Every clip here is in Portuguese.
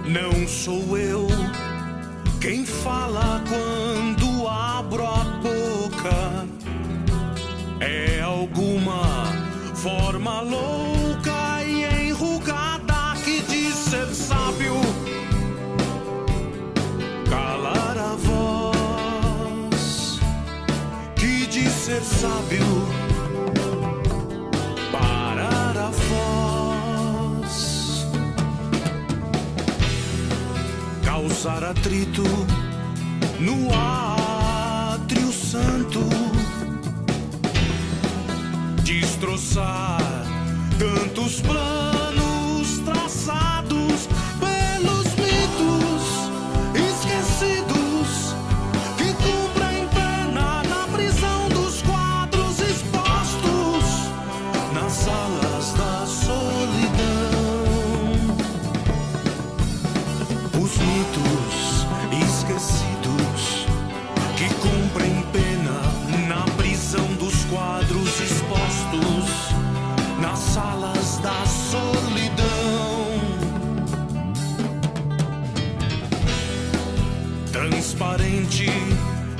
Não sou eu quem fala quando abro a boca. É alguma forma louca e enrugada que diz ser sábio. Calar a voz que diz ser sábio. Parar a voz. Causar atrito no átrio santo. Destroçar tantos planos traçados pelos mitos esquecidos que cumprem pena na prisão dos quadros expostos nas salas da solidão. Os mitos esquecidos que cumprem pena na prisão dos quadros expostos nas salas da solidão. Transparente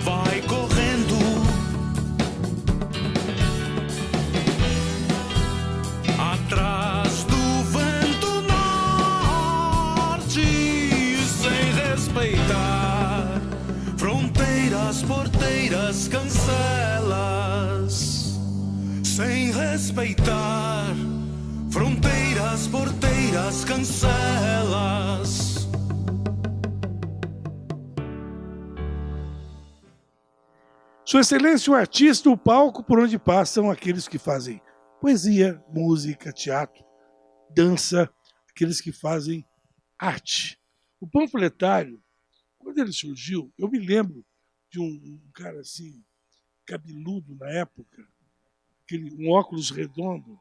vai correndo atrás do vento norte, sem respeitar fronteiras, porteiras, cancelas. Sem respeitar fronteiras, porteiras, cancelas. Sua Excelência, o artista, o palco por onde passam aqueles que fazem poesia, música, teatro, dança, aqueles que fazem arte. O panfletário, quando ele surgiu, eu me lembro de um cara assim, cabeludo na época, um óculos redondo,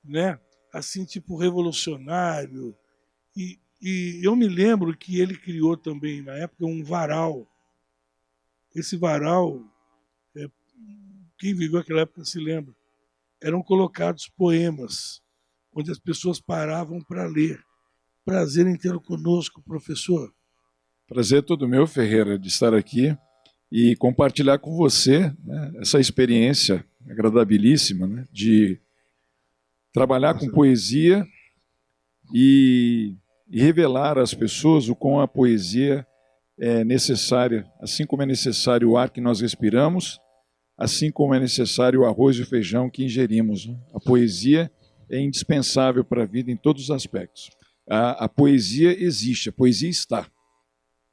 né? Assim, tipo revolucionário. E eu me lembro que ele criou também, na época, um varal. Esse varal, quem viveu aquela época se lembra, eram colocados poemas, onde as pessoas paravam para ler. Prazer em tê-lo conosco, professor. Prazer todo meu, Ferreira, de estar aqui e compartilhar com você, né, essa experiência agradabilíssima, né, de trabalhar com poesia e revelar às pessoas o quão a poesia é necessária, assim como é necessário o ar que nós respiramos, assim como é necessário o arroz e o feijão que ingerimos, né? A poesia é indispensável para a vida em todos os aspectos. A poesia existe, a poesia está.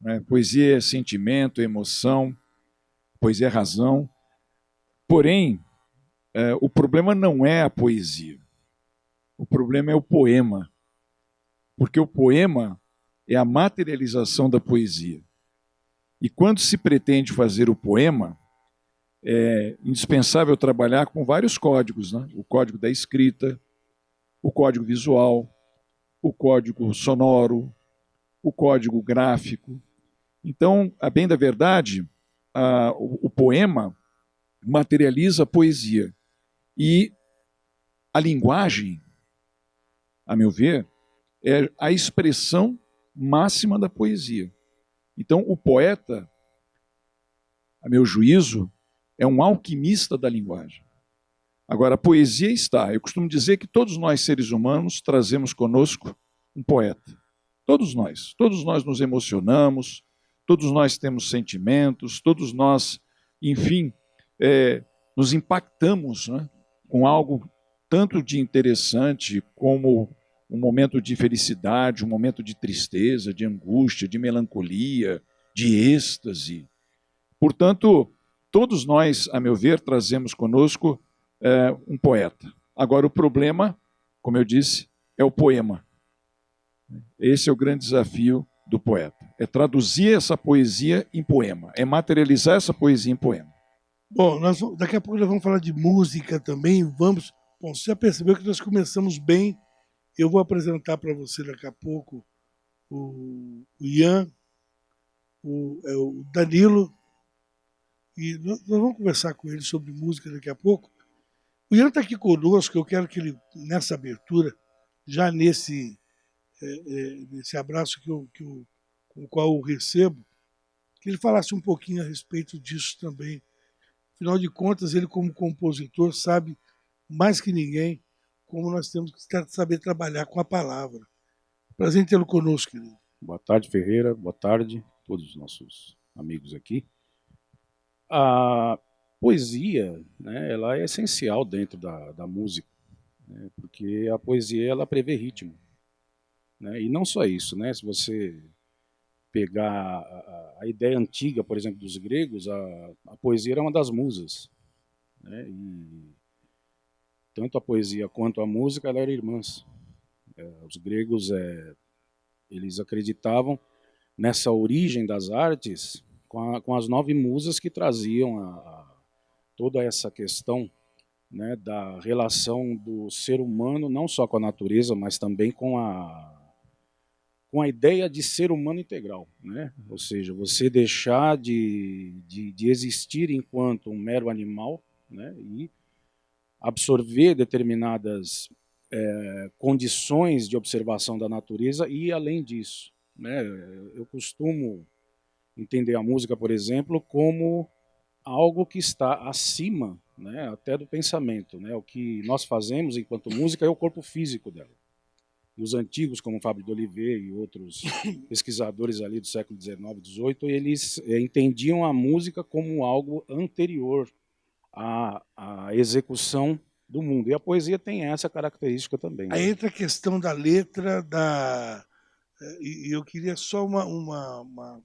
Né? Poesia é sentimento, é emoção, poesia é razão. Porém, o problema não é a poesia. O problema é o poema. Porque o poema é a materialização da poesia. E quando se pretende fazer o poema, é indispensável trabalhar com vários códigos, né? O código da escrita, o código visual, o código sonoro, o código gráfico. Então, a bem da verdade, o poema materializa a poesia. E a linguagem, a meu ver, é a expressão máxima da poesia. Então, o poeta, a meu juízo, é um alquimista da linguagem. Agora, a poesia está. Eu costumo dizer que todos nós, seres humanos, trazemos conosco um poeta. Todos nós nos emocionamos, todos nós temos sentimentos, todos nós, enfim, nos impactamos, né, com algo tanto de interessante como um momento de felicidade, um momento de tristeza, de angústia, de melancolia, de êxtase. Portanto, todos nós, a meu ver, trazemos conosco um poeta. Agora, o problema, como eu disse, é o poema. Esse é o grande desafio do poeta. É traduzir essa poesia em poema. É materializar essa poesia em poema. Bom, daqui a pouco nós vamos falar de música também. Bom, você já percebeu que nós começamos bem. Eu vou apresentar para você daqui a pouco o Ian, o Danilo, e nós vamos conversar com ele sobre música daqui a pouco. O Ian está aqui conosco, eu quero que ele, nessa abertura, já nesse nesse abraço com o qual eu recebo, que ele falasse um pouquinho a respeito disso também. Afinal de contas, ele como compositor sabe mais que ninguém como nós temos que saber trabalhar com a palavra. Prazer em tê-lo conosco, querido. Boa tarde, Ferreira. Boa tarde a todos os nossos amigos aqui. A poesia, né, ela é essencial dentro da música, né, porque a poesia ela prevê ritmo. Né, e não só isso, né, se você pegar a ideia antiga, por exemplo, dos gregos, a poesia era uma das musas. Né, e tanto a poesia quanto a música ela eram irmãs. Os gregos eles acreditavam nessa origem das artes com as 9 musas que traziam toda essa questão, né, da relação do ser humano, não só com a natureza, mas também com a ideia de ser humano integral. Né? Ou seja, você deixar de existir enquanto um mero animal, né, e absorver determinadas condições de observação da natureza e ir além disso. Né? Eu costumo entender a música, por exemplo, como algo que está acima, né, até do pensamento. Né? O que nós fazemos enquanto música é o corpo físico dela. E os antigos, como Fábio de Oliveira e outros pesquisadores ali do século XIX, XVIII, eles entendiam a música como algo anterior à execução do mundo. E a poesia tem essa característica também. Aí entra a questão da letra, e eu queria só uma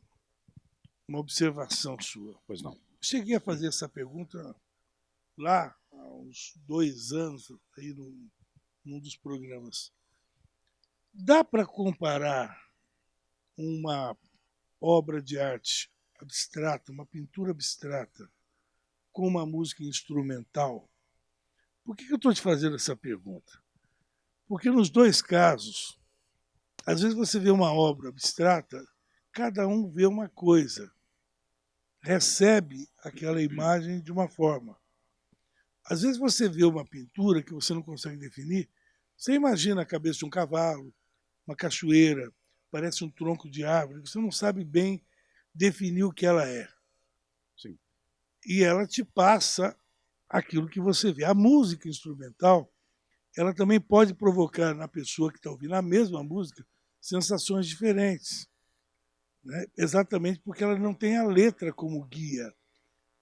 observação sua. Pois não. Cheguei a fazer essa pergunta lá há uns 2 anos, aí num dos programas. Dá para comparar uma obra de arte abstrata, uma pintura abstrata, com uma música instrumental? Por que eu estou te fazendo essa pergunta? Porque nos 2 casos, às vezes você vê uma obra abstrata, cada um vê uma coisa, recebe aquela imagem de uma forma. Às vezes você vê uma pintura que você não consegue definir, você imagina a cabeça de um cavalo, uma cachoeira, parece um tronco de árvore, você não sabe bem definir o que ela é. Sim. E ela te passa aquilo que você vê. A música instrumental, ela também pode provocar na pessoa que está ouvindo a mesma música sensações diferentes. Né? Exatamente porque ela não tem a letra como guia,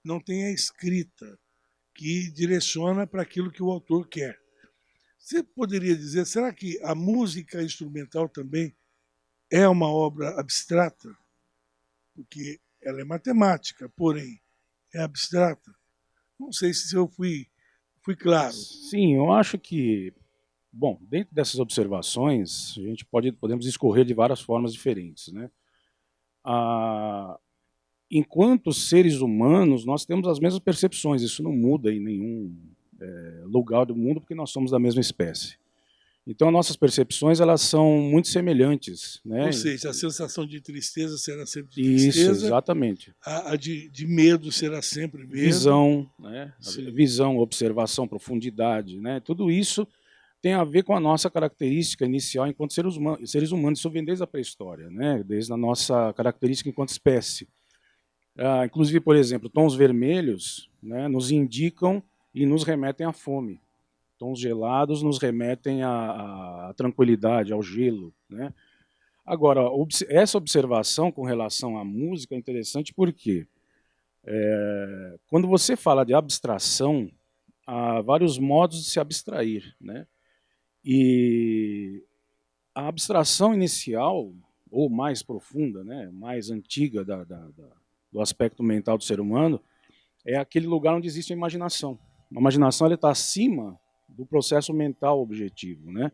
não tem a escrita que direciona para aquilo que o autor quer. Você poderia dizer, será que a música instrumental também é uma obra abstrata? Porque ela é matemática, porém é abstrata. Não sei se eu fui claro. Sim, eu acho que, bom, dentro dessas observações, a gente podemos discorrer de várias formas diferentes. Né? Enquanto seres humanos, nós temos as mesmas percepções, isso não muda em nenhum lugar do mundo, porque nós somos da mesma espécie. Então, nossas percepções elas são muito semelhantes. Né? Ou seja, a sensação de tristeza será sempre de Isso, tristeza. Exatamente. A de medo será sempre medo. Visão, né? Visão, observação, profundidade. Né? Tudo isso tem a ver com a nossa característica inicial enquanto seres humanos. Isso vem desde a pré-história, né? Desde a nossa característica enquanto espécie. Inclusive, por exemplo, tons vermelhos, né, nos indicam e nos remetem à fome. Tons gelados nos remetem à tranquilidade, ao gelo. Né? Agora, essa observação com relação à música é interessante porque quando você fala de abstração, há vários modos de se abstrair. Né? E a abstração inicial, ou mais profunda, né, mais antiga do aspecto mental do ser humano, é aquele lugar onde existe a imaginação. A imaginação está acima do processo mental objetivo. Né?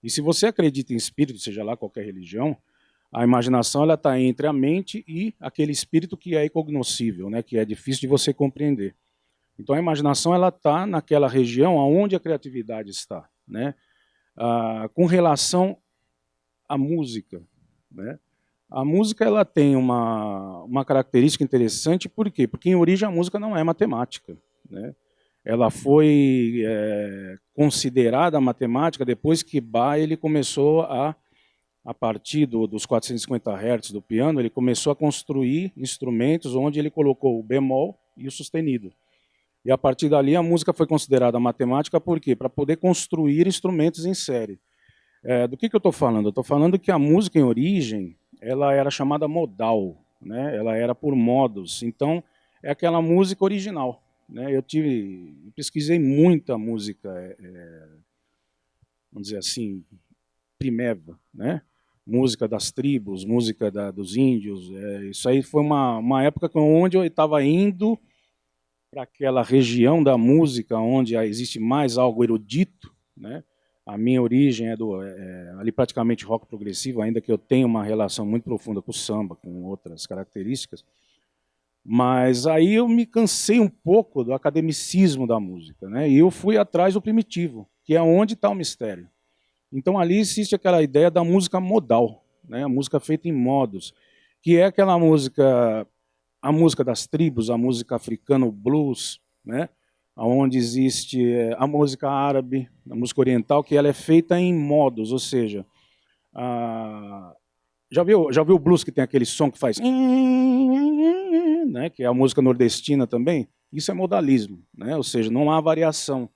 E se você acredita em espírito, seja lá qualquer religião, a imaginação está entre a mente e aquele espírito que é incognoscível, né? Que é difícil de você compreender. Então a imaginação está naquela região onde a criatividade está. Né? Com relação à música, né? A música ela tem uma característica interessante, por quê? Porque em origem a música não é matemática. Né? Ela foi considerada matemática depois que Bach ele começou a a partir dos 450 Hz do piano, ele começou a construir instrumentos onde ele colocou o bemol e o sustenido. E a partir dali a música foi considerada matemática, por quê? Para poder construir instrumentos em série. Do que eu estou falando? Eu estou falando que a música em origem, ela era chamada modal, né? Ela era por modos. Então, é aquela música original, né? Eu pesquisei muita música, vamos dizer assim, primeva, né? Música das tribos, música dos índios. Isso aí foi uma época onde eu estava indo para aquela região da música onde existe mais algo erudito, né? A minha origem é ali praticamente rock progressivo, ainda que eu tenha uma relação muito profunda com o samba, com outras características. Mas aí eu me cansei um pouco do academicismo da música, né? E eu fui atrás do primitivo, que é onde está o mistério. Então ali existe aquela ideia da música modal, né? A música feita em modos, que é aquela música, a música das tribos, a música africana, o blues, né? Onde existe a música árabe, a música oriental, que ela é feita em modos, ou seja, já viu o blues que tem aquele som que faz, né? Que é a música nordestina também? Isso é modalismo, né? Ou seja, não há variação.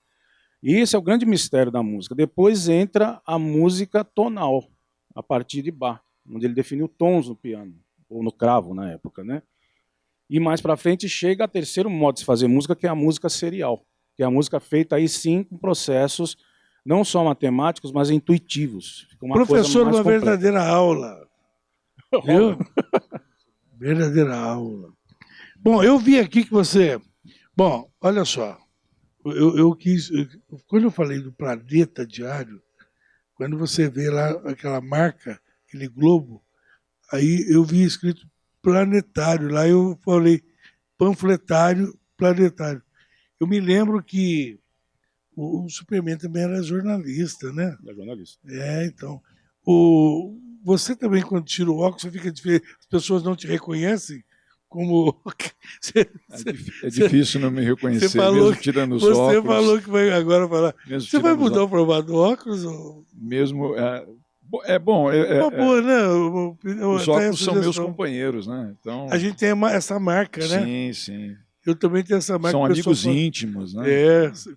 E esse é o grande mistério da música. Depois entra a música tonal, a partir de Bach, onde ele definiu tons no piano, ou no cravo na época, né? E mais para frente chega a terceiro modo de se fazer música, que é a música serial, que é a música feita aí sim com processos não só matemáticos, mas intuitivos. Fica uma Professor, coisa mais uma completa. verdadeira aula. Viu? Verdadeira aula. Bom, eu vi aqui que você... Bom, olha só. Quando eu falei do Planeta Diário, quando você vê lá aquela marca, aquele globo, aí eu vi escrito planetário. Lá eu falei panfletário, planetário. Eu me lembro que o Superman também era jornalista, né? É jornalista. Então. Você também, quando tira o óculos, você fica diferente. As pessoas não te reconhecem como... É difícil não me reconhecer, você falou, mesmo tirando os você óculos. Você falou que vai agora falar. Você vai mudar o formato do óculos? Ou... Mesmo... É boa, né? Os óculos são meus companheiros, né? Então, a gente tem essa marca, né? Sim, sim. Eu também tenho essa marca. São amigos íntimos, né?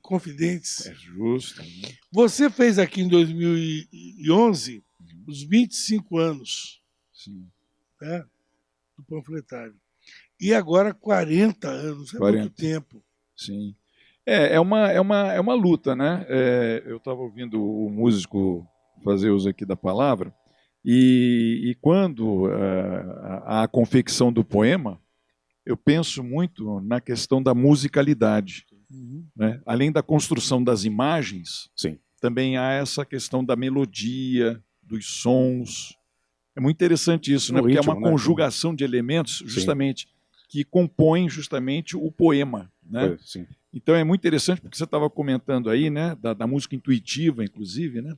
Confidentes. É justo. Né? Você fez aqui em 2011 os 25 anos, sim, né, do panfletário. E agora 40 anos, 40. Muito tempo. Sim. É uma luta, né? Eu estava ouvindo o músico fazer uso aqui da palavra, e quando a confecção do poema, eu penso muito na questão da musicalidade. Né? Além da construção das imagens, sim, também há essa questão da melodia, dos sons. É muito interessante isso, né? Porque ritmo, é uma conjugação de elementos justamente que compõem justamente o poema. Né? Sim. Então é muito interessante porque você estava comentando aí, né, da música intuitiva, inclusive, né?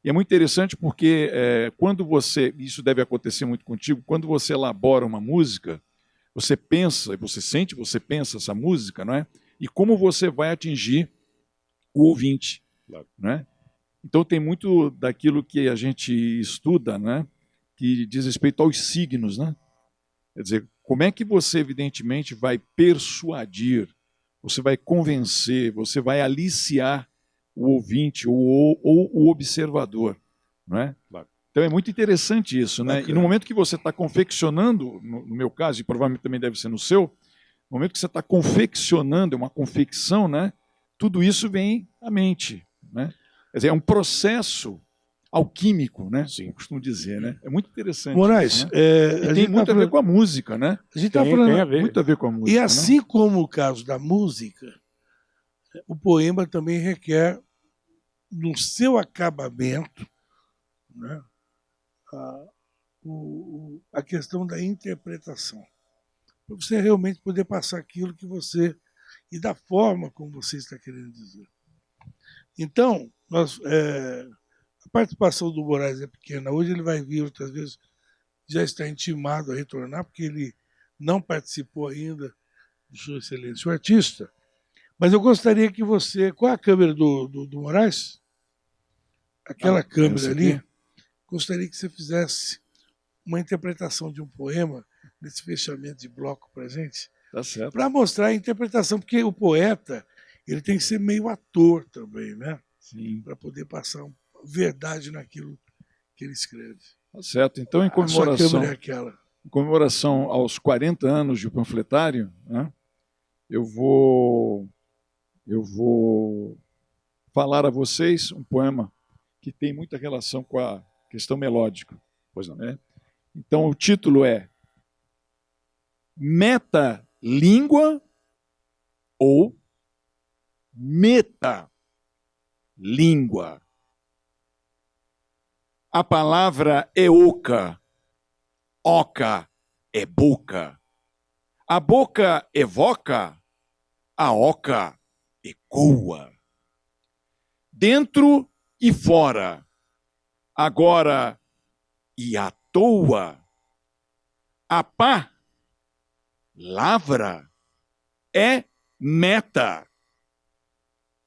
E é muito interessante porque quando você, isso deve acontecer muito contigo, quando você elabora uma música, você pensa, você sente, você pensa essa música, não é? E como você vai atingir o ouvinte, claro. Né? Então tem muito daquilo que a gente estuda, né, que diz respeito aos signos, né? Quer dizer, como é que você evidentemente vai persuadir, você vai convencer, você vai aliciar o ouvinte ou o observador, não é? Claro. Então é muito interessante isso, né? Bacana. E no momento que você está confeccionando, no meu caso, e provavelmente também deve ser no seu, no momento que você está confeccionando, é uma confecção, né? Tudo isso vem à mente, né? Quer dizer, é um processo alquímico, né? Sim. Eu costumo dizer, né? É muito interessante. Moraes, isso, né? E tem muito a ver com a música, né? A gente está falando tem a ver. Muito a ver com a música. E assim como o caso da música, o poema também requer, no seu acabamento, né, a questão da interpretação. Para você realmente poder passar aquilo que você... e da forma como você está querendo dizer. Então, a participação do Moraes é pequena. Hoje ele vai vir, outras vezes já está intimado a retornar, porque ele não participou ainda de Sua Excelência o Artista. Mas eu gostaria que você... Qual é a câmera do Moraes? Aquela câmera ali. gostaria que você fizesse uma interpretação de um poema nesse fechamento de bloco pra gente, Tá certo. para mostrar a interpretação, porque o poeta ele tem que ser meio ator também, né? Sim. Para poder passar verdade naquilo que ele escreve. Tá certo. Então, em A sua comemoração, câmera é aquela. em comemoração aos 40 anos de panfletário, né, eu vou falar a vocês um poema que tem muita relação com a questão melódica. Pois não. Né? Então, o título é Metalíngua ou Metalíngua. A palavra é oca é boca. A boca evoca, a oca ecoa. Dentro e fora, agora e à toa. A pá, lavra, é meta.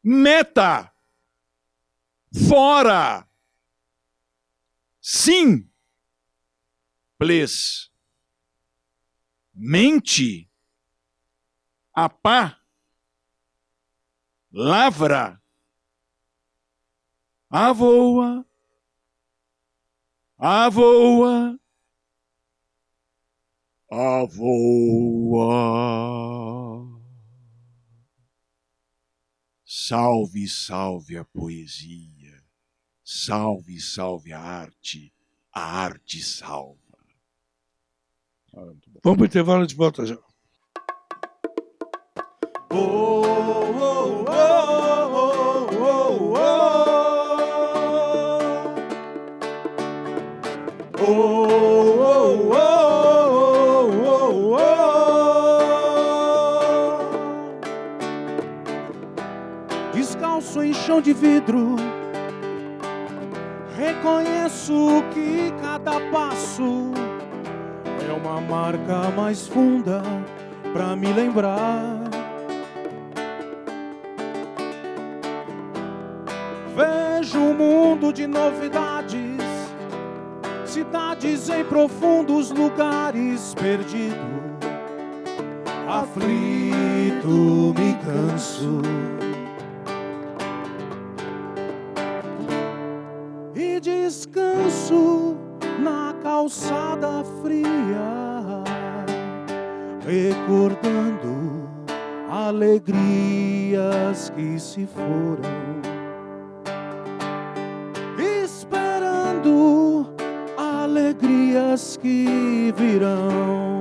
Meta, fora. Sim, ples, mente, a pá, lavra, avoa, avoa, avoa. Salve, salve a poesia. Salve, salve a arte salva. Vamos para o intervalo de volta já. Descalço em chão de vidro, reconheço que cada passo é uma marca mais funda pra me lembrar. Vejo um mundo de novidades, cidades em profundos lugares perdido. Aflito me canso e descanso na calçada fria, recordando alegrias que se foram, esperando alegrias que virão.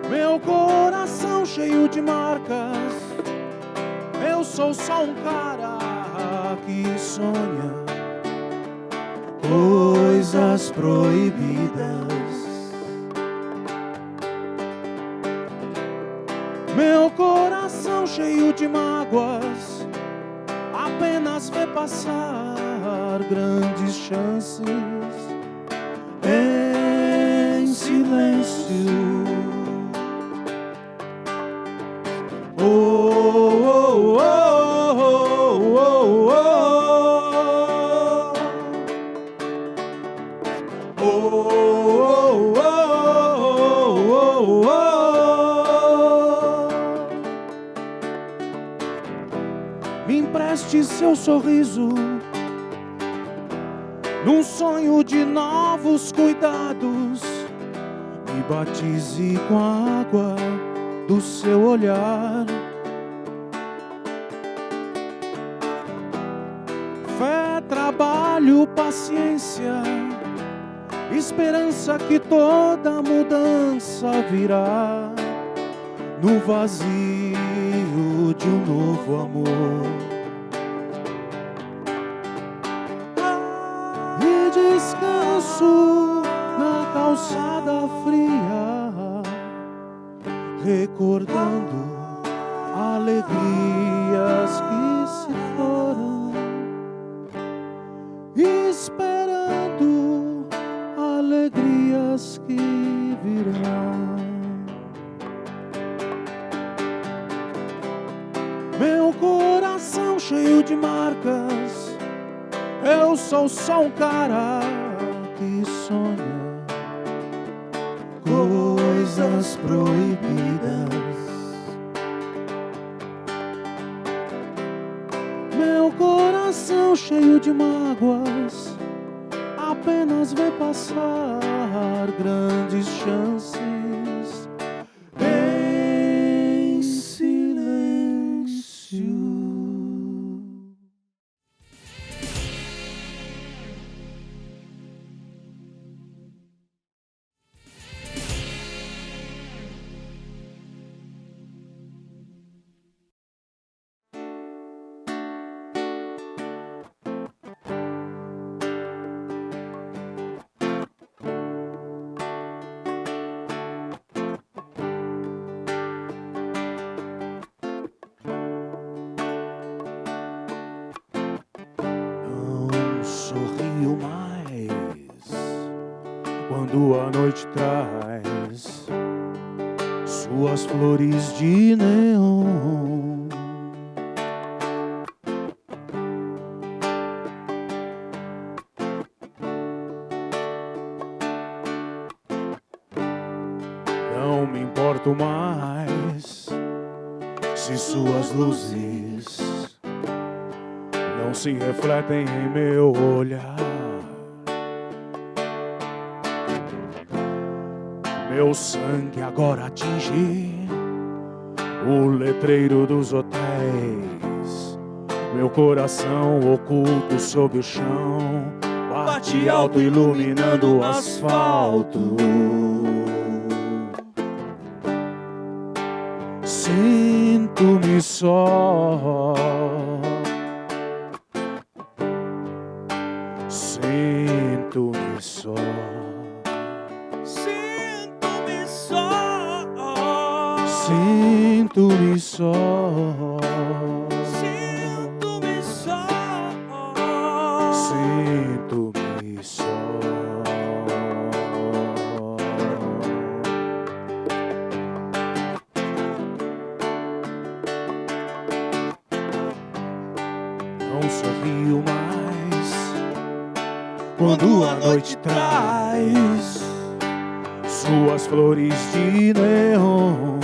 Meu coração cheio de marcas, eu sou só um cara que sonha coisas proibidas. Meu coração cheio de mágoas apenas vê passar grandes chances em silêncio. Me empreste seu sorriso num sonho de novos cuidados. Me batize com a água do seu olhar. Fé, trabalho, paciência, esperança que toda mudança virá no vazio de um novo amor. E descanso na calçada fria, recordando alegrias que se foram, esperando alegrias que virão. Meu coração cheio cheio de marcas. Eu sou só um cara que sonha coisas proibidas. Meu coração cheio de mágoas apenas vê passar grandes chances em silêncio. Não sorrio mais quando a noite traz suas flores de neon. Não me importo mais se suas luzes não se refletem em meu olhar. Meu sangue agora atinge o letreiro dos hotéis. Meu coração oculto sob o chão bate alto iluminando o asfalto. Sinto-me só. Sinto-me só. Sinto-me só. Sinto-me só. Sinto-me só. Sinto-me só. Não sorrio mais quando a noite traz suas flores de neon.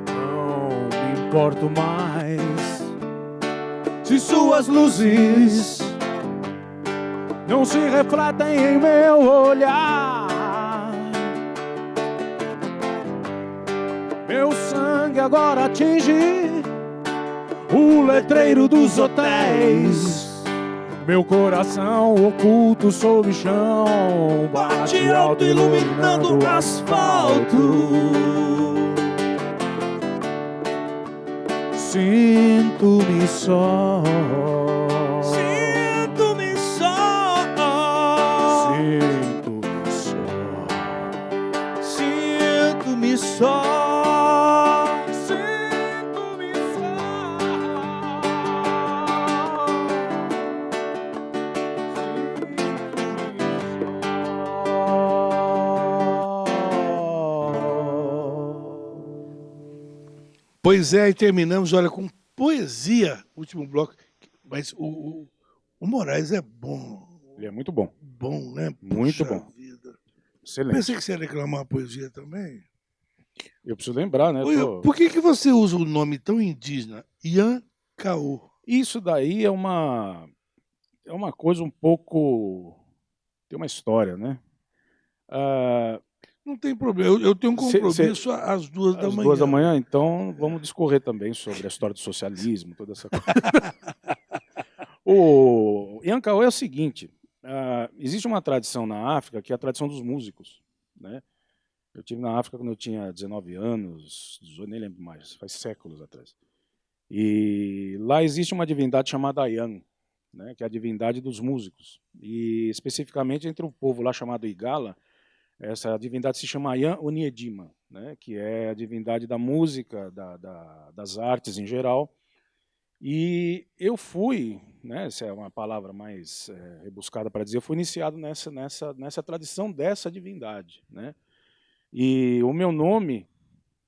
Não me importo mais se suas luzes não se refletem em meu olhar. Meu sangue agora atinge o letreiro dos hotéis. Meu coração oculto sob o chão bate alto iluminando o asfalto. Sinto-me só. Sinto-me só. Sinto-me só. Sinto-me só. Sinto-me Pois é, e terminamos, olha, com poesia, último bloco. Mas o Moraes é bom. Ele é muito bom. Bom, né? Muito Puxa bom. vida. Excelente. Pensei que você ia reclamar a poesia também. Eu preciso lembrar, né? Por que você usa um nome tão indígena? Ian Caô. Isso daí é uma coisa um pouco... Tem uma história, né? Não tem problema, eu tenho um compromisso às 2h da Às manhã. 2h da manhã, então vamos discorrer também sobre a história do socialismo, toda essa coisa. O Ian Caô é o seguinte, existe uma tradição na África que é a tradição dos músicos, né? Eu estive na África quando eu tinha 19 anos, 18, nem lembro mais, faz séculos atrás. E lá existe uma divindade chamada Ian, né, que é a divindade dos músicos. E especificamente entre o povo lá chamado Igala, essa divindade se chama Ian Oniedima, né, que é a divindade da música, das artes em geral. E eu fui, né, essa é uma palavra mais rebuscada para dizer, eu fui iniciado nessa tradição dessa divindade, né? E o meu nome,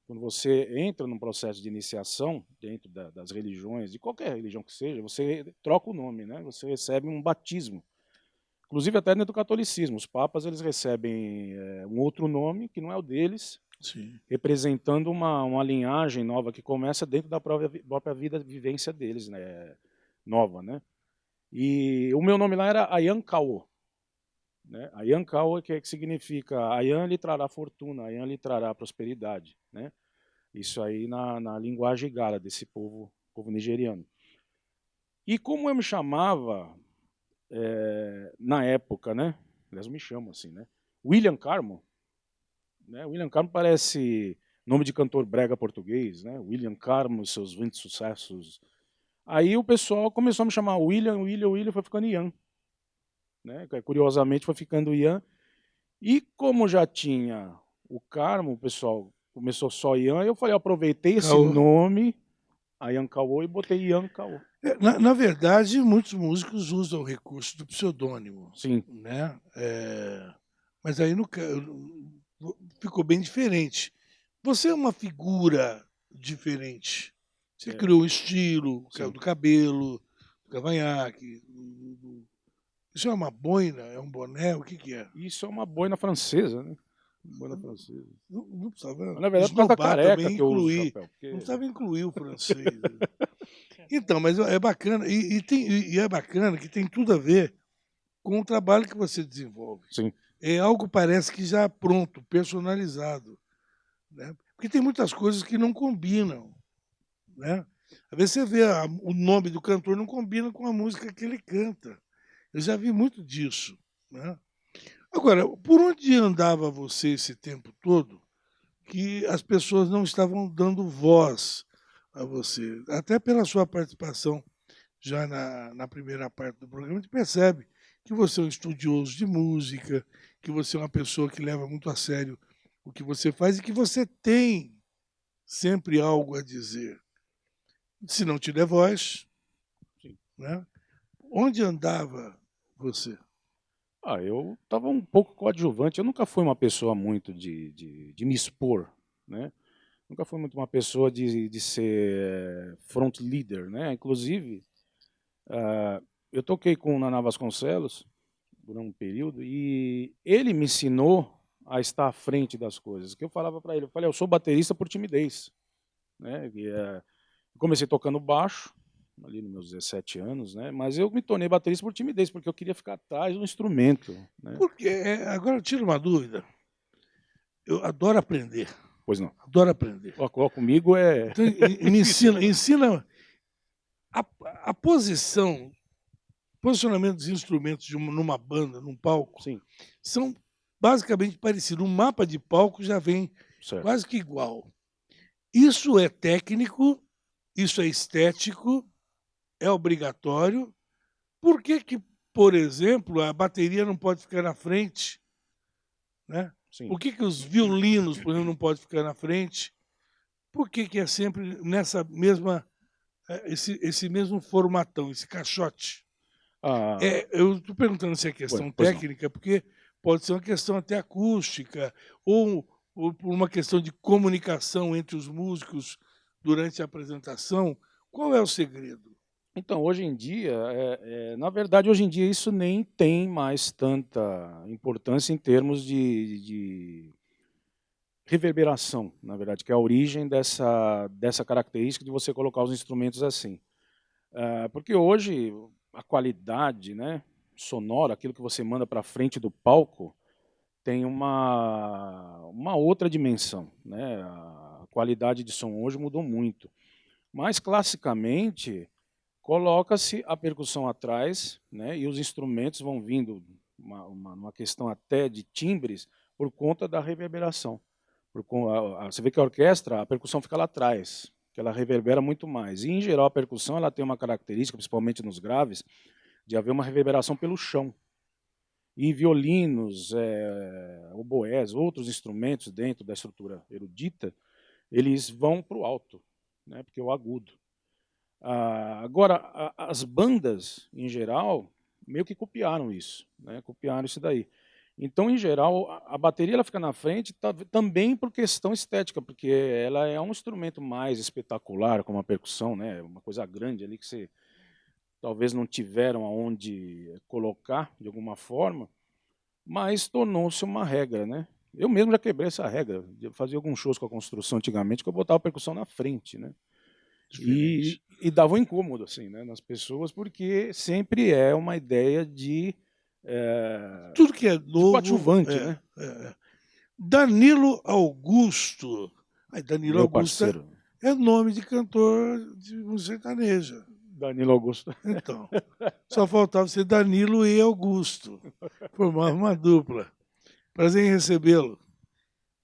quando você entra num processo de iniciação dentro das religiões, de qualquer religião que seja, você troca o nome, né? Você recebe um batismo. Inclusive até dentro do catolicismo, os papas eles recebem um outro nome que não é o deles, Sim. representando uma linhagem nova que começa dentro da própria vida, vivência deles, né? Nova, né? E o meu nome lá era Ayan Kao, né? Ayan Kao que significa Ayan lhe trará fortuna, Ayan lhe trará prosperidade, né? Isso aí na linguagem igala desse povo nigeriano. E como eu me chamava na época, né? Aliás, eu me chamo assim, né? William Carmo, né? William Carmo parece nome de cantor brega português, né? William Carmo, seus 20 sucessos. Aí o pessoal começou a me chamar William, foi ficando Ian, né? Curiosamente foi ficando Ian. E como já tinha o Carmo, o pessoal começou só Ian, eu falei, eu aproveitei esse Caô. nome, Ayan Caô, e botei Ian Caô. Na verdade, muitos músicos usam o recurso do pseudônimo, Sim, né? Mas aí ficou bem diferente. Você é uma figura diferente. Você É, criou um estilo, sim. do cabelo, do cavanhaque. Isso é uma boina? É um boné? O que que é? Isso é uma boina francesa, né? Boina francesa. Não precisava Mas, na verdade, por causa da esnobar careca também, que eu uso o incluir. chapéu. Porque... Não precisava incluir o francês. Então, mas é bacana. E é bacana que tem tudo a ver com o trabalho que você desenvolve. Sim, É algo parece que já pronto, personalizado, né? Porque tem muitas coisas que não combinam, né? Às vezes você vê o nome do cantor não combina com a música que ele canta. Eu já vi muito disso, né? Agora, por onde andava você esse tempo todo que as pessoas não estavam dando voz a você? Até pela sua participação já na primeira parte do programa, a gente percebe que você é um estudioso de música, que você é uma pessoa que leva muito a sério o que você faz e que você tem sempre algo a dizer. Se não te der voz, sim. né? Onde andava você? Eu estava um pouco coadjuvante. Eu nunca fui uma pessoa muito de me expor, né? Nunca fui muito uma pessoa de ser front leader, né? Inclusive, eu toquei com o Naná Vasconcelos por um período e ele me ensinou a estar à frente das coisas. Que eu falava para ele, eu falei, eu sou baterista por timidez, né? Comecei tocando baixo ali nos meus 17 anos, né? Mas eu me tornei baterista por timidez, porque eu queria ficar atrás do instrumento, né? Porque agora eu tiro uma dúvida. Eu adoro aprender, Pois não. adoro aprender. Comigo é Então, me ensina a, a posicionamento dos instrumentos numa banda, num palco, sim, são basicamente parecidos. Um mapa de palco já vem certo. quase que igual. Isso é técnico, isso é estético, é obrigatório. Por que, por exemplo, a bateria não pode ficar na frente? Né? Sim. Por que os violinos, por exemplo, não podem ficar na frente? Por que é sempre nessa mesma esse mesmo formatão, esse caixote? Ah, Eu estou perguntando se é questão pois não. técnica, porque pode ser uma questão até acústica, ou por uma questão de comunicação entre os músicos durante a apresentação. Qual é o segredo? Então, hoje em dia, na verdade, hoje em dia isso nem tem mais tanta importância em termos de reverberação, na verdade, que é a origem dessa característica de você colocar os instrumentos assim. Porque hoje a qualidade, né, sonora, aquilo que você manda para frente do palco, tem uma outra dimensão, né? A qualidade de som hoje mudou muito. Mas, classicamente, coloca-se a percussão atrás, né? E os instrumentos vão vindo, uma questão até de timbres, por conta da reverberação. Você vê que a orquestra, a percussão fica lá atrás, que ela reverbera muito mais. E, em geral, a percussão ela tem uma característica, principalmente nos graves, de haver uma reverberação pelo chão. E violinos, oboés, outros instrumentos dentro da estrutura erudita, eles vão para o alto, né, porque é o agudo. Agora, as bandas, em geral, meio que copiaram isso, né? Copiaram isso daí. Então, em geral, a bateria ela fica na frente também por questão estética, porque ela é um instrumento mais espetacular, como a percussão, né? Uma coisa grande ali que você talvez não tiveram aonde colocar de alguma forma, mas tornou-se uma regra, né? Eu mesmo já quebrei essa regra. Eu fazia alguns shows com a construção antigamente que eu botava a percussão na frente, né? E dava um incômodo assim, né, nas pessoas, porque sempre é uma ideia de Tudo que é novo. coadjuvante, né? Danilo Augusto. Danilo Meu Augusto parceiro. é nome de cantor de música sertaneja. Danilo Augusto. Então, só faltava ser Danilo e Augusto. Formar uma dupla. Prazer em recebê-lo.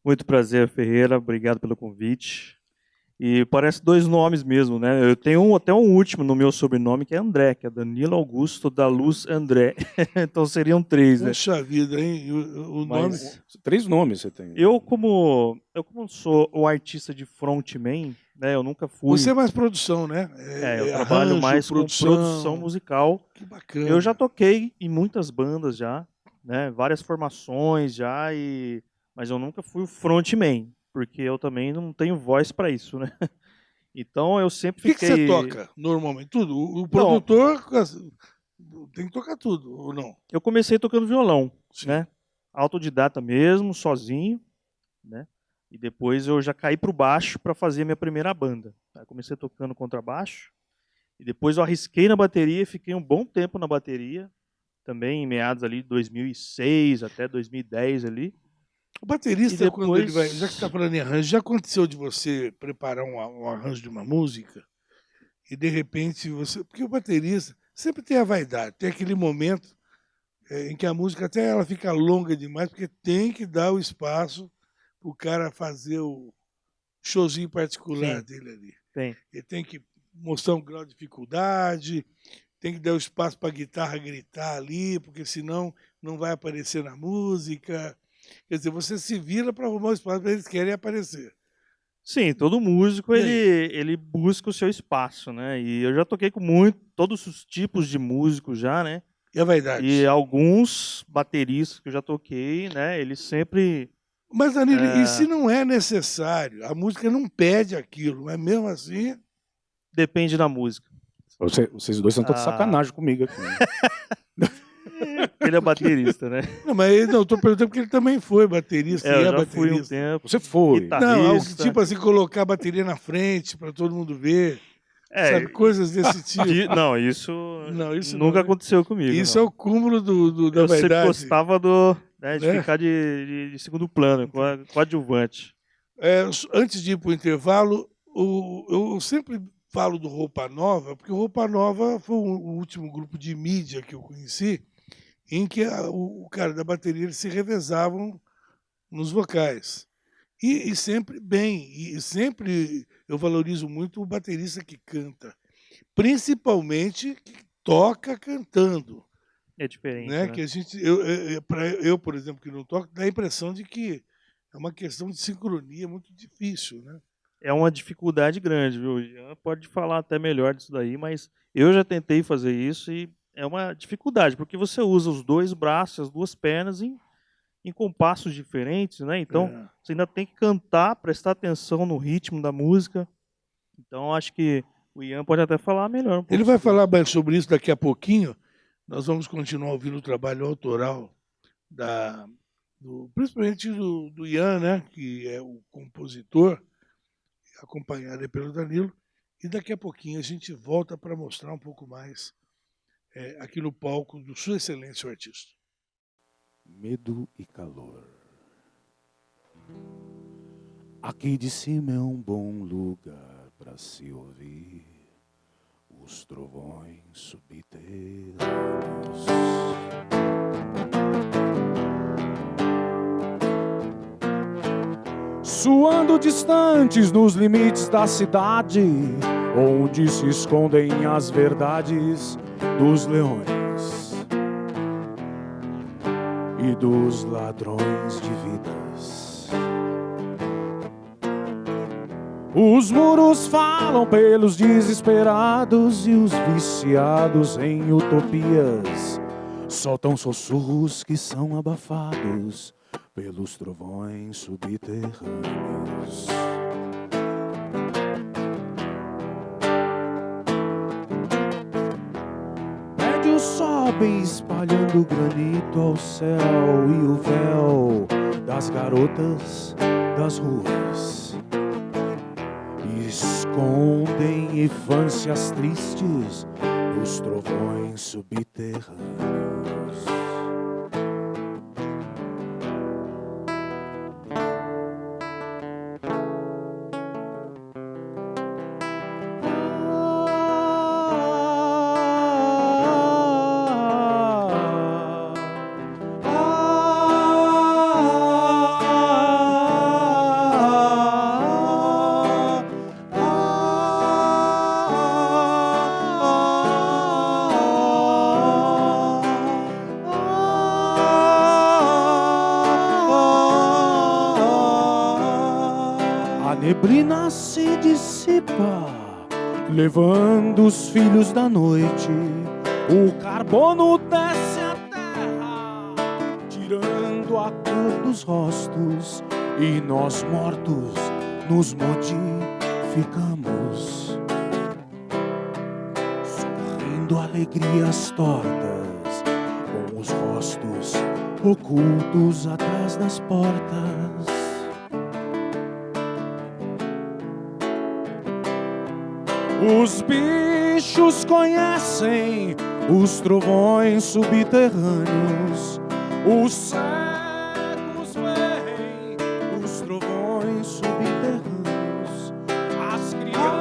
Muito prazer, Ferreira. Obrigado pelo convite. E parece dois nomes mesmo, né? Eu tenho até um último no meu sobrenome, que é André, que é Danilo Augusto da Luz André. Então seriam três, né? Poxa vida, hein? O nome... 3 nomes você tem. Eu como sou o artista de frontman, né? Eu nunca fui... Você é mais produção, né? eu trabalho arranjo, mais produção. com produção musical. Que bacana. Eu já toquei em muitas bandas já, né? Várias formações já, mas eu nunca fui o frontman, porque eu também não tenho voz para isso, né? Então eu sempre O que fiquei... você toca normalmente? Tudo? O produtor tem que tocar tudo, ou não? Eu comecei tocando violão, Sim. né? Autodidata mesmo, sozinho, né? E depois eu já caí para o baixo para fazer a minha primeira banda. Eu comecei tocando contrabaixo, e depois eu arrisquei na bateria e fiquei um bom tempo na bateria, também em meados ali de 2006 até 2010 ali. O baterista, E depois... quando ele vai... Já que você está falando em arranjo, já aconteceu de você preparar um arranjo de uma música e, de repente, você... Porque o baterista sempre tem a vaidade, tem aquele momento em que a música até ela fica longa demais, porque tem que dar o espaço para o cara fazer o showzinho particular dele ali. Tem. Ele tem que mostrar um grau de dificuldade, tem que dar o espaço para a guitarra gritar ali, porque senão não vai aparecer na música. Quer dizer, você se vira para arrumar o espaço para eles querem aparecer. Sim, todo músico ele busca o seu espaço, né? E eu já toquei com todos os tipos de músicos já, né? E a vaidade? E alguns bateristas que eu já toquei, né? Eles sempre... Mas, Danilo, e se não é necessário? A música não pede aquilo, mas mesmo assim... Depende da música. Vocês dois estão de sacanagem comigo aqui. Né? Ele é baterista, né? Não, eu estou perguntando porque ele também foi baterista. Eu já baterista. fui um tempo. Você foi. Não, algo tipo assim, colocar a bateria na frente para todo mundo ver. Sabe, coisas desse tipo. Não, isso nunca aconteceu comigo. Isso é o cúmulo da eu vaidade. sempre gostava de ficar de segundo plano, coadjuvante. Antes de ir para o intervalo, eu sempre falo do Roupa Nova, porque o Roupa Nova foi o último grupo de mídia que eu conheci, em que o cara da bateria eles se revezavam nos vocais. E sempre bem, e sempre eu valorizo muito o baterista que canta, principalmente que toca cantando. É diferente, né? né? Que a gente, eu, por exemplo, que não toco, dá a impressão de que é uma questão de sincronia muito difícil, né? É uma dificuldade grande, viu? Ian pode falar até melhor disso daí, mas eu já tentei fazer isso e é uma dificuldade, porque você usa os dois braços, as duas pernas em compassos diferentes, né? Então, você ainda tem que cantar, prestar atenção no ritmo da música. Então, acho que o Ian pode até falar melhor um pouco. Ele vai falar mais sobre isso daqui a pouquinho. Nós vamos continuar ouvindo o trabalho autoral, principalmente do Ian, né? Que é o compositor, acompanhado aí pelo Danilo. E daqui a pouquinho a gente volta para mostrar um pouco mais aqui no palco do Sua Excelência o Artista. Medo e calor. Aqui de cima é um bom lugar para se ouvir os trovões subterrâneos. Suando distantes nos limites da cidade, onde se escondem as verdades dos leões e dos ladrões de vidas. Os muros falam pelos desesperados e os viciados em utopias soltam sussurros que são abafados pelos trovões subterrâneos. Prédios sobem espalhando granito ao céu e o véu das garotas das ruas escondem infâncias tristes nos trovões subterrâneos. A neblina se dissipa, levando os filhos da noite. O carbono desce à terra, tirando a cor dos rostos, e nós mortos nos modificamos, sorrindo alegrias tortas, com os rostos ocultos atrás das portas. Os bichos conhecem os trovões subterrâneos, os cegos veem os trovões subterrâneos, as crianças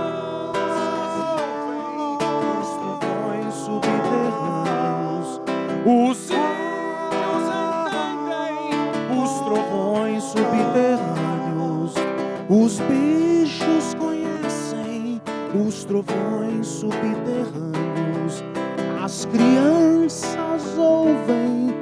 ouvem os trovões subterrâneos, os índios entendem os trovões subterrâneos, os bichos conhecem os trovões subterrâneos, as crianças ouvem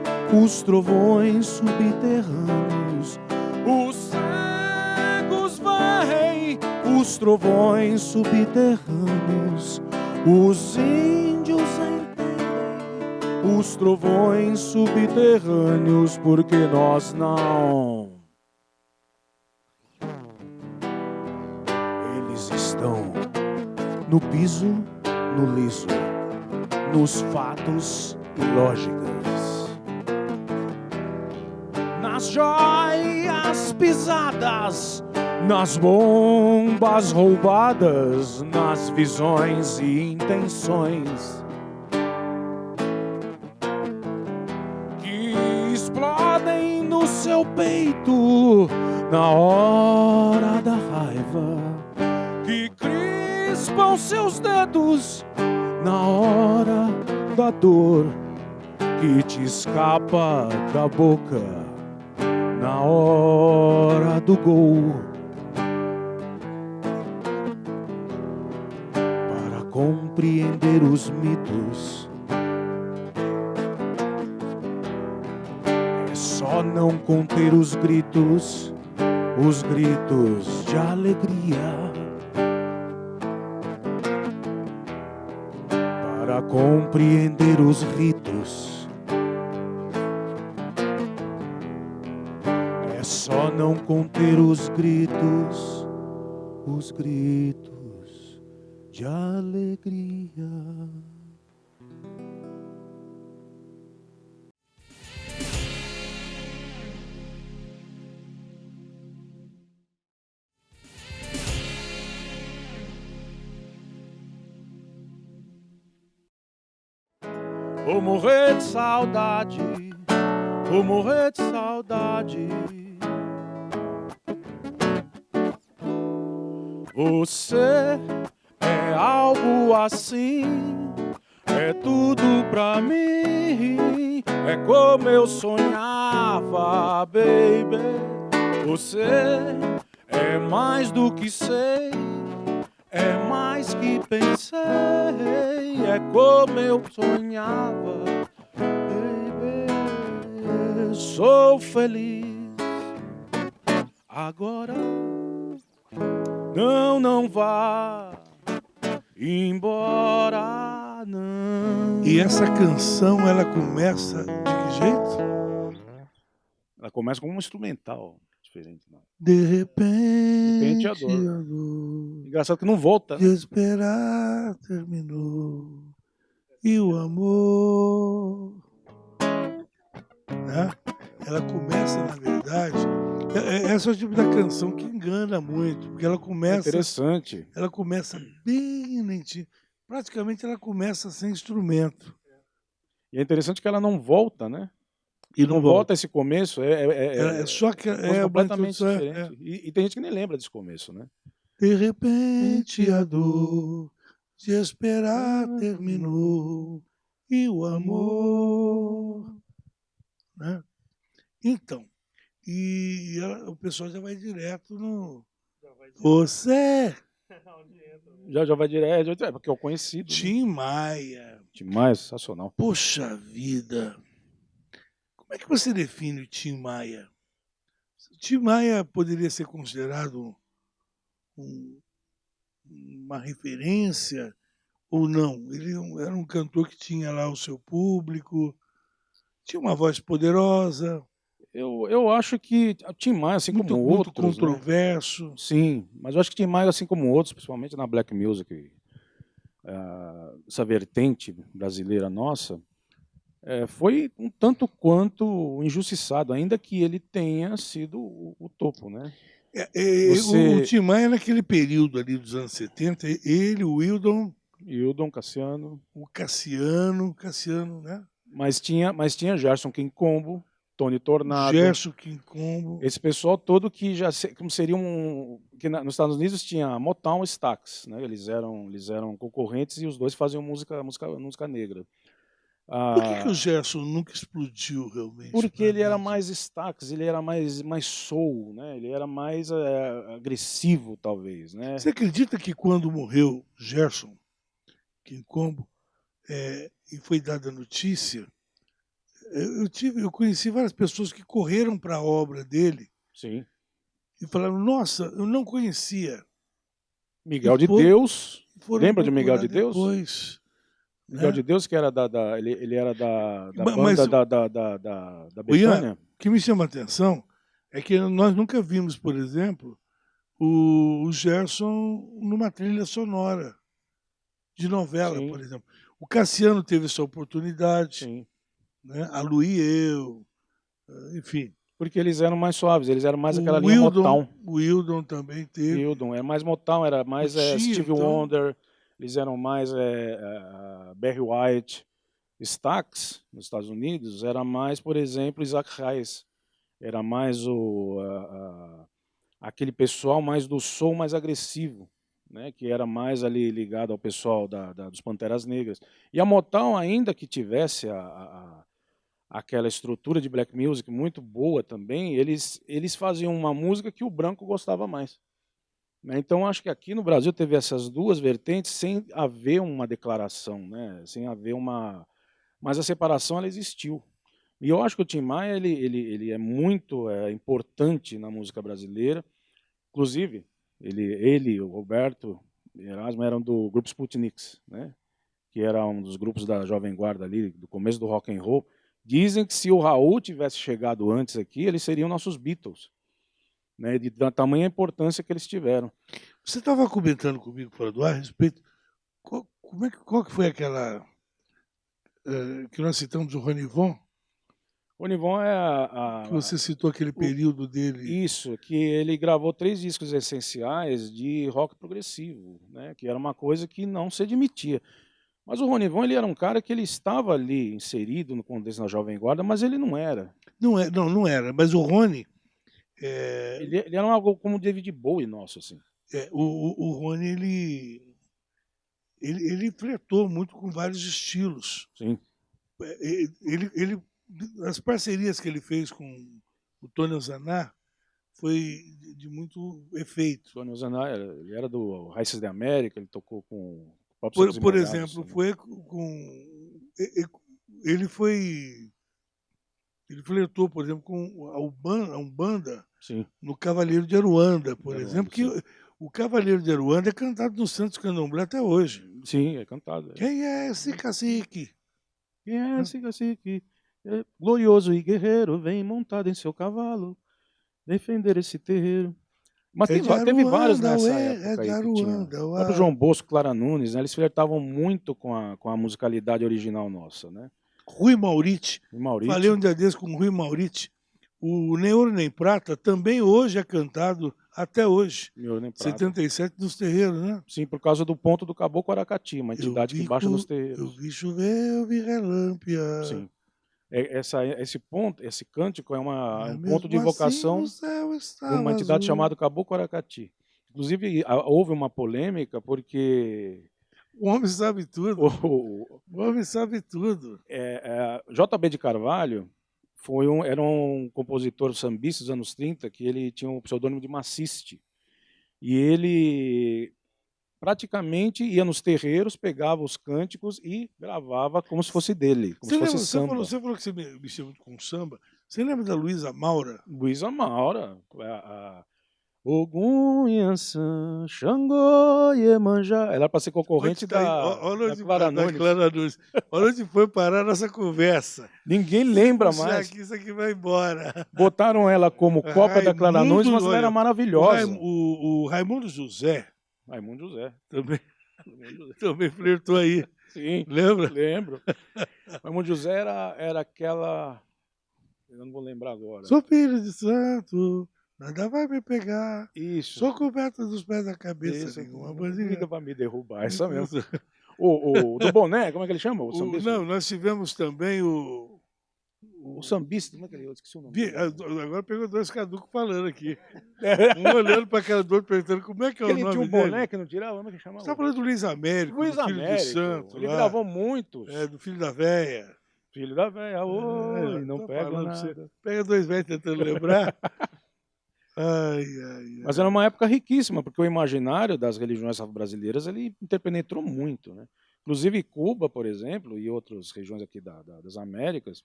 os trovões subterrâneos, os cegos veem os trovões subterrâneos, os índios entendem os trovões subterrâneos, porque nós não. Eles estão no piso, no liso, nos fatos e lógicas, nas joias pisadas, nas bombas roubadas, nas visões e intenções que explodem no seu peito na hora da raiva, que crispam seus dedos na hora da dor, que te escapa da boca na hora do gol. Para compreender os mitos, é só não conter os gritos de alegria. Para compreender os ritos, é só não conter os gritos de alegria. Vou morrer de saudade, vou morrer de saudade. Você é algo assim, é tudo pra mim, é como eu sonhava, baby. Você é mais do que sei, é mais que pensei, é como eu sonhava, baby. Sou feliz agora. Não, não vá embora, não. E essa canção, ela começa de que jeito? Ela começa com um instrumental diferente. Não. De repente, a dor. a dor Engraçado que não volta, de né? esperar terminou e o amor, né? Ela começa, na verdade, essa é o tipo da canção que engana muito, porque ela É começa, interessante. ela começa bem lentinha, praticamente ela começa sem instrumento E é interessante que ela não volta, né? e Não volta esse começo, É só que coisa é uma completamente introdução, diferente. E tem gente que nem lembra desse começo, né? De repente a dor de esperar terminou e o amor, né? Então, o pessoal já vai direto no você, Já vai direto, porque é o conhecido. Né? Tim Maia. Tim Maia, sensacional. Poxa vida. Como é que você define o Tim Maia? O Tim Maia poderia ser considerado uma referência ou não? Ele era um cantor que tinha lá o seu público, tinha uma voz poderosa, Eu acho que o Tim Maia, assim muito, como muito outros, né? controverso. Sim, mas eu acho que Tim Maia, assim como outros, principalmente na black music, essa vertente brasileira nossa, foi um tanto quanto injustiçado, ainda que ele tenha sido o topo, né? O Tim Maia, naquele período ali dos anos 70, ele, o Hildon, Cassiano. o Cassiano, né? Mas tinha Gerson King Combo, Tony Tornado. Gerson King Combo. Esse pessoal todo que já como seria que nos Estados Unidos tinha Motown e Stax, né? Eles eram concorrentes e os dois faziam música negra. Por que o Gerson nunca explodiu realmente? Porque ele era mais Stax, ele era mais soul, né? Ele era mais agressivo, talvez, né? Você acredita que quando morreu Gerson King Combo e foi dada a notícia, eu conheci várias pessoas que correram para a obra dele. Sim. E falaram, nossa, eu não conhecia. Miguel de Deus. Lembra de Miguel de Deus? Depois, Miguel né? de Deus, que era ele era da Mas banda da Betânia. Ian, o que me chama a atenção é que nós nunca vimos, por exemplo, o Gerson numa trilha sonora de novela, Sim. por exemplo. O Cassiano teve essa oportunidade, Sim. né? A Lu e eu, enfim. Porque eles eram mais suaves, eles eram mais aquela linha Motown. O Wildon também teve. Hildon, era mais Motown, era mais Stevie então... Wonder, eles eram mais Barry White. Stax, nos Estados Unidos, era mais, por exemplo, Isaac Hayes. Era mais aquele pessoal mais do soul mais agressivo, né, que era mais ali ligado ao pessoal dos Panteras Negras. E a Motown, ainda que tivesse aquela estrutura de black music muito boa também, eles faziam uma música que o branco gostava mais. Né? Então, acho que aqui no Brasil teve essas duas vertentes sem haver uma declaração, né, sem haver uma... Mas a separação ela existiu. E eu acho que o Tim Maia ele é muito importante na música brasileira. Inclusive, o Roberto e Erasmo eram do grupo Sputniks, né? Que era um dos grupos da Jovem Guarda ali, do começo do rock and roll. Dizem que se o Raul tivesse chegado antes aqui, eles seriam nossos Beatles. Né? De tamanha importância que eles tiveram. Você estava comentando comigo fora do ar a respeito... Qual que foi aquela... que nós citamos o Ronivon? Ronivon é que você citou aquele período dele. Isso, que ele gravou 3 discos essenciais de rock progressivo, né? Que era uma coisa que não se admitia. Mas o Ronivon, ele era um cara que ele estava ali inserido no contexto da Jovem Guarda, mas ele não era. Não era. Mas o Rony... Ele era algo como o David Bowie nosso, assim. O Rony, ele flertou muito com vários estilos. Sim. As parcerias que ele fez com o Tony Ozaná foi de muito efeito. O Tony Ozaná, ele era do Raíces da América, ele tocou com o próprio Por exemplo, foi com... Ele flertou, por exemplo, com a Umbanda sim. no Cavaleiro de Aruanda, por exemplo, que O Cavaleiro de Aruanda é cantado no Santos Candomblé até hoje. Sim, é cantado. Quem é esse cacique? Quem é esse cacique? É glorioso e guerreiro, vem montado em seu cavalo, defender esse terreiro. Mas É de teve vários Aruanda, nessa ué, época é de aí que tinha. Aruanda, O ué. próprio João Bosco, Clara Nunes, né, eles flertavam muito com a musicalidade original nossa, né? Rui Mauriti. E Maurício, Falei um dia desse com o Rui Mauriti. O Nem Ouro Nem Prata também hoje é cantado, até hoje. Meu nem prata. 77 nos terreiros, né? Sim, por causa do ponto do Caboclo Aracati, uma entidade que baixa nos Eu terreiros. vi chover, eu vi relâmpia. Sim. Esse ponto, esse cântico é um Mas ponto de mesmo assim, invocação o céu de estava uma entidade azul. chamada Caboclo Aracati. Inclusive, houve uma polêmica porque O homem sabe tudo. o O homem sabe tudo. JB de Carvalho era um compositor sambista dos anos 30 que ele tinha o pseudônimo de Maciste. E ele praticamente ia nos terreiros, pegava os cânticos e gravava como se fosse dele, como se fosse samba. Você falou que você mexeu muito com samba. Você lembra da Luísa Maura? Luísa Maura, Ogum, Yansan, Xangô, Iemanjá. Ela era para ser concorrente Onde tá aí? Olha da onde Clara da Nunes. Clara Nunes. Olha onde foi parar a nossa conversa. Ninguém lembra Puxa, mais. Isso aqui vai embora. Botaram ela como cópia da Clara Raimundo, Nunes, mas ela olha, era maravilhosa. O Raimundo José Raimundo José. também flertou aí. Sim, Lembra? lembro. Raimundo José era aquela... Eu não vou lembrar agora. Sou filho de santo, nada vai me pegar. Isso. Sou coberto dos pés da cabeça. Isso, Amigo, uma vida bandinha. vai me derrubar, essa mesmo. O do boné, como é que ele chama? O sambista? Não, nós tivemos também o sambista, como é que ele? Eu esqueci o nome. Agora pegou dois caducos falando aqui. Um olhando para a cara do outro, perguntando como é que é o Ele nome tinha um dele. boné que não tirava, como é que chamava? Você está falando do Luiz Américo, Luiz do filho Américo. de santo. Ele lá. gravou muitos. Do filho da véia. Filho da velha, oi, não tô pega falando pra nada. você. Pega dois velhos tentando lembrar. Ai. Mas era uma época riquíssima, porque o imaginário das religiões afro-brasileiras ele interpenetrou muito, né? Inclusive Cuba, por exemplo, e outras regiões aqui das Américas,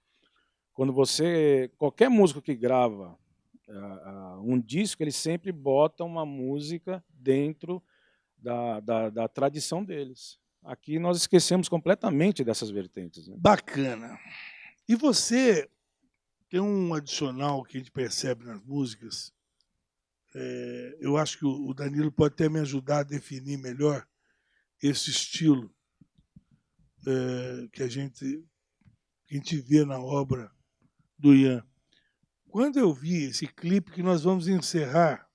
quando qualquer músico que grava um disco, ele sempre bota uma música dentro da tradição deles. Aqui nós esquecemos completamente dessas vertentes. Né? Bacana. E você tem um adicional que a gente percebe nas músicas. Eu acho que o Danilo pode até me ajudar a definir melhor esse estilo que a gente vê na obra do Ian. Quando eu vi esse clipe que nós vamos encerrar,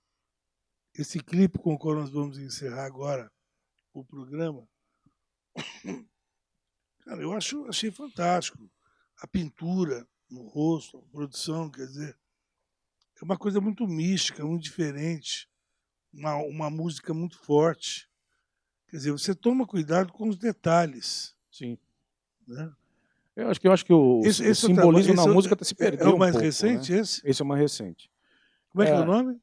esse clipe com o qual nós vamos encerrar agora o programa, cara, eu achei fantástico. A pintura no rosto, a produção, quer dizer, é uma coisa muito mística, muito diferente, uma música muito forte. Quer dizer, você toma cuidado com os detalhes. Sim. Né? Eu acho que o simbolismo na música se perdeu. É o mais pouco, recente, né? esse? Esse é o mais recente. Como é que é o nome?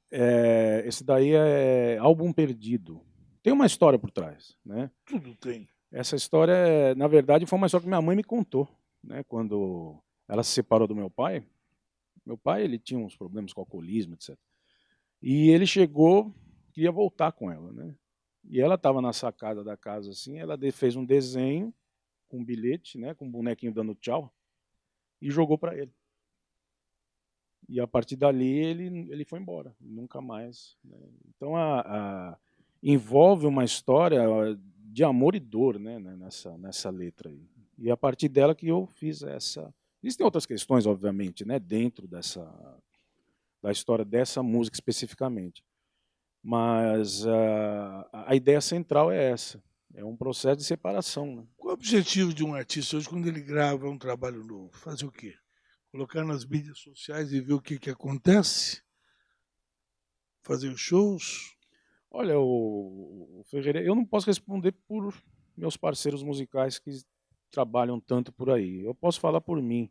Esse daí é Álbum Perdido. Tem uma história por trás, né? Tudo tem. Essa história, na verdade, foi uma história que minha mãe me contou, né? Quando ela se separou do meu pai. Meu pai, ele tinha uns problemas com alcoolismo, etc. E ele chegou, queria voltar com ela, né? E ela estava na sacada da casa assim, ela fez um desenho com um bilhete, né, com um bonequinho dando tchau, e jogou para ele. E a partir dali ele foi embora, nunca mais. Né? Então envolve uma história de amor e dor, né, nessa letra aí. E a partir dela que eu fiz essa. Existem outras questões, obviamente, né, dentro da história dessa música especificamente. Mas a ideia central é essa. É um processo de separação. Né? Qual é o objetivo de um artista hoje quando ele grava um trabalho novo? Fazer o quê? Colocar nas mídias sociais e ver o que acontece? Fazer os shows? Olha, o Ferreira, eu não posso responder por meus parceiros musicais que trabalham tanto por aí. Eu posso falar por mim.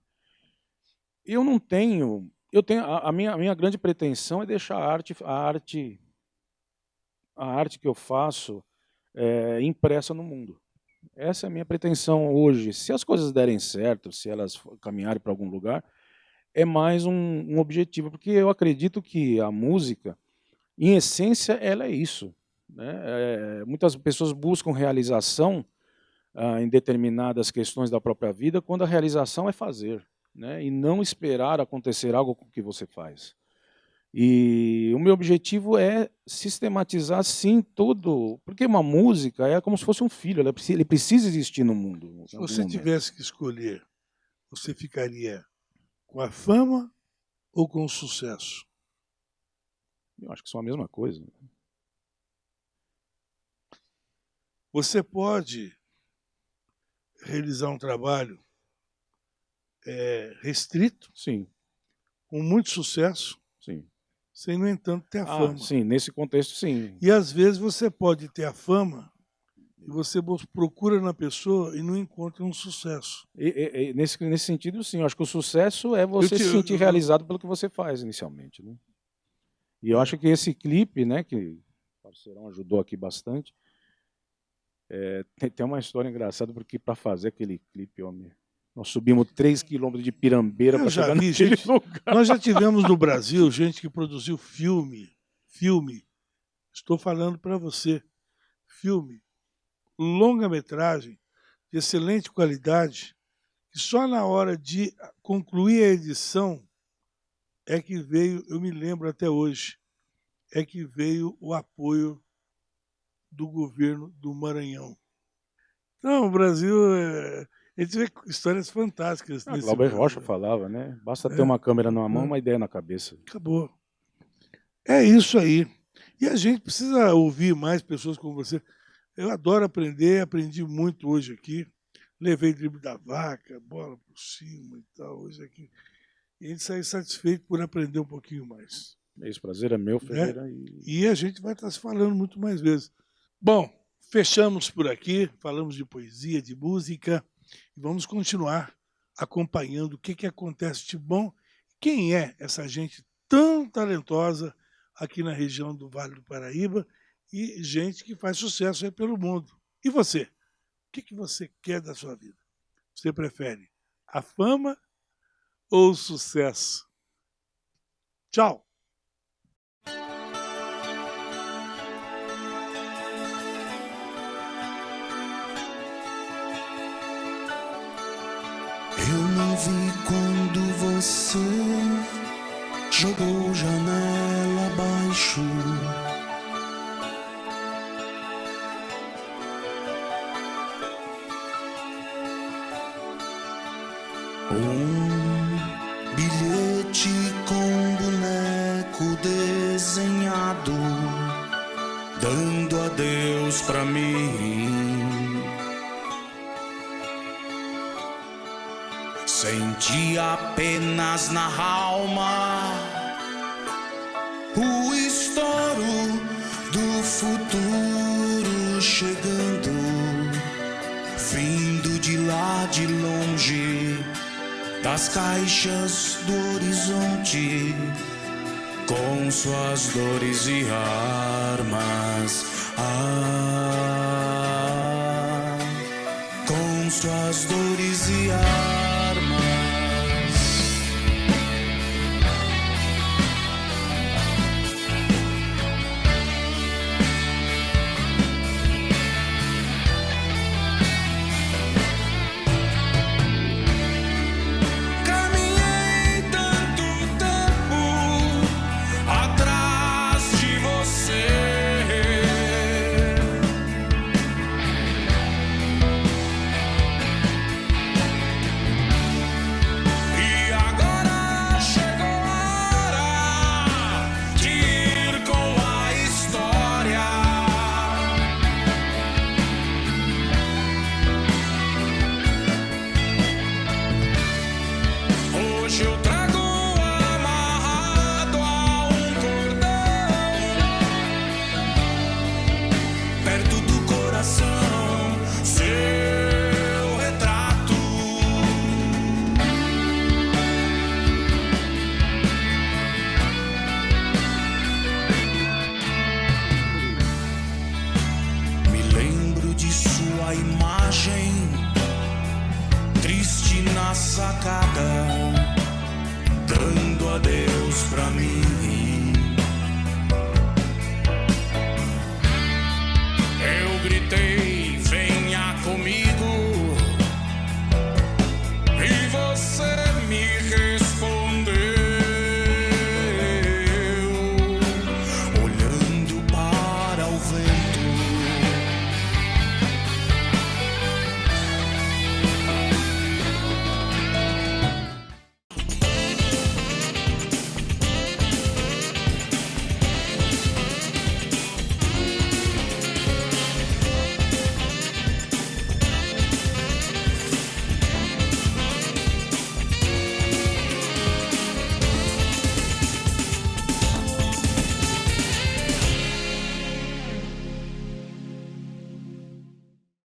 Eu não tenho... A minha grande pretensão é deixar a arte que eu faço impressa no mundo. Essa é a minha pretensão hoje. Se as coisas derem certo, se elas caminharem para algum lugar, é mais um objetivo, porque eu acredito que a música, em essência, ela é isso. né? Muitas pessoas buscam realização em determinadas questões da própria vida, quando a realização é fazer, né? E não esperar acontecer algo com o que você faz. E o meu objetivo é sistematizar, sim, todo... Porque uma música é como se fosse um filho, ele precisa existir no mundo. Se você tivesse que escolher, você ficaria com a fama ou com o sucesso? Eu acho que são a mesma coisa. Você pode realizar um trabalho restrito, Sim, com muito sucesso, sim. sem, no entanto, ter a fama. Sim, nesse contexto, sim. E, às vezes, você pode ter a fama e você procura na pessoa e não encontra um sucesso. Nesse sentido, sim. Eu acho que o sucesso é você se sentir realizado pelo que você faz inicialmente, né? E eu acho que esse clipe, né, que o parceirão ajudou aqui bastante, tem uma história engraçada, porque para fazer aquele clipe, homem, nós subimos 3 quilômetros de Pirambeira para chegar naquele lugar. Nós já tivemos no Brasil gente que produziu filme. Estou falando para você. Filme. Longa-metragem, de excelente qualidade, que só na hora de concluir a edição é que veio, eu me lembro até hoje, é que veio o apoio do governo do Maranhão. Então, o Brasil... A gente vê histórias fantásticas. Glauber Rocha falava, né? Basta ter uma câmera numa mão, uma ideia na cabeça. Acabou. É isso aí. E a gente precisa ouvir mais pessoas como você. Eu adoro aprender, aprendi muito hoje aqui. Levei drible da vaca, bola por cima e tal, hoje aqui. E a gente sai satisfeito por aprender um pouquinho mais. Esse prazer é meu, Ferreira. Né? E a gente vai estar se falando muito mais vezes. Bom, fechamos por aqui, falamos de poesia, de música. E vamos continuar acompanhando o que acontece de bom. Quem é essa gente tão talentosa aqui na região do Vale do Paraíba e gente que faz sucesso aí pelo mundo. E você? O que você quer da sua vida? Você prefere a fama ou o sucesso? Tchau! Eu não vi quando você jogou janela abaixo. Bilhete com boneco desenhado, dando adeus pra mim. Senti apenas na alma o estouro do futuro chegando, vindo de lá de longe, das caixas do horizonte, com suas dores e armas. Com suas dores e armas.